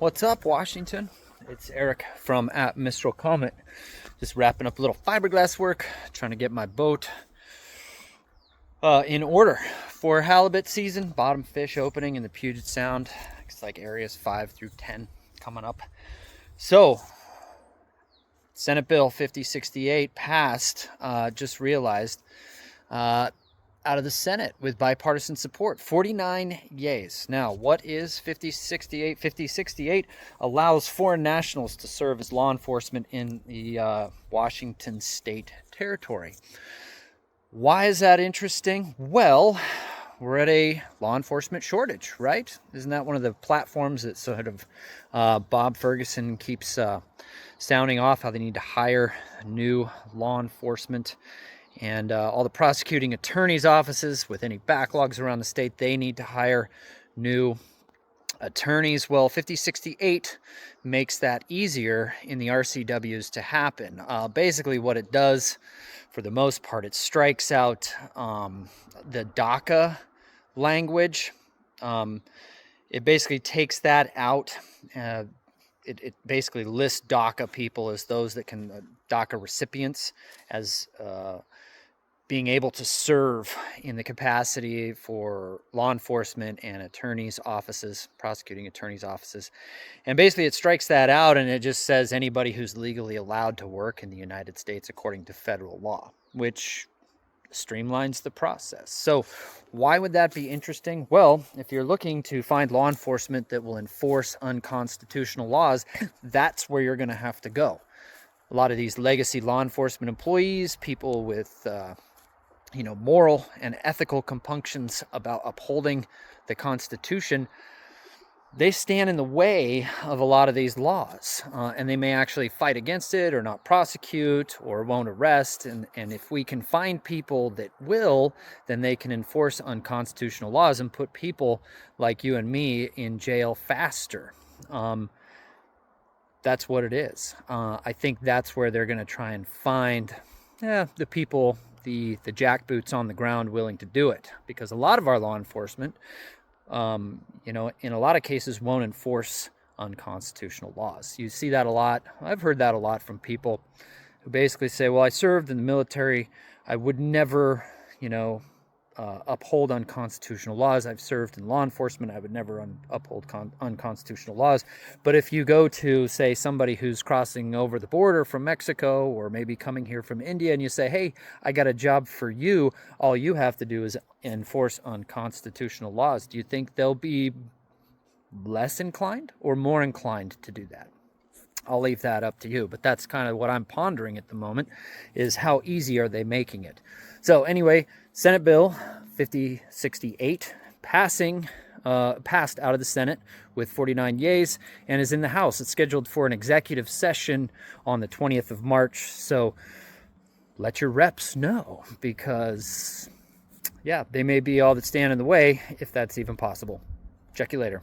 What's up, Washington? It's Eric from at Mistral Comet. Just wrapping up a little fiberglass work, trying to get my boat in order for halibut season. Bottom fish opening in the Puget Sound. It's like areas 5 through 10 coming up. So, Senate Bill 5068 passed, just realized, out of the Senate with bipartisan support, 49 yays. Now, what is 5068? 5068 allows foreign nationals to serve as law enforcement in the Washington state territory. Why is that interesting? Well, we're at a law enforcement shortage, right? Isn't that one of the platforms that sort of Bob Ferguson keeps sounding off, how they need to hire new law enforcement? And all the prosecuting attorneys' offices with any backlogs around the state, they need to hire new attorneys. Well, 5068 makes that easier in the RCWs to happen. Basically, what it does, for the most part, it strikes out the DACA language. It basically takes that out. It basically lists DACA people as those that can, DACA recipients, as being able to serve in the capacity for law enforcement and attorneys' offices, prosecuting attorneys' offices. And basically it strikes that out, and it just says anybody who's legally allowed to work in the United States according to federal law, which streamlines the process. So why would that be interesting? Well, if you're looking to find law enforcement that will enforce unconstitutional laws, that's where you're going to have to go. A lot of these legacy law enforcement employees, people with moral and ethical compunctions about upholding the Constitution, they stand in the way of a lot of these laws, and they may actually fight against it or not prosecute or won't arrest. And if we can find people that will, then they can enforce unconstitutional laws and put people like you and me in jail faster. That's what it is. I think that's where they're going to try and find the people, the jackboots on the ground willing to do it, because a lot of our law enforcement, in a lot of cases, won't enforce unconstitutional laws. You see that a lot. I've heard that a lot from people who basically say, well, I served in the military. I would never, uphold unconstitutional laws. I've served in law enforcement. I would never uphold unconstitutional laws. But if you go to, say, somebody who's crossing over the border from Mexico or maybe coming here from India, and you say, hey, I got a job for you, all you have to do is enforce unconstitutional laws. Do you think they'll be less inclined or more inclined to do that? I'll leave that up to you, but that's kind of what I'm pondering at the moment, is how easy are they making it? So anyway, Senate Bill 5068 passed out of the Senate with 49 yays and is in the House. It's scheduled for an executive session on the 20th of March. So let your reps know, because, they may be all that stand in the way, if that's even possible. Check you later.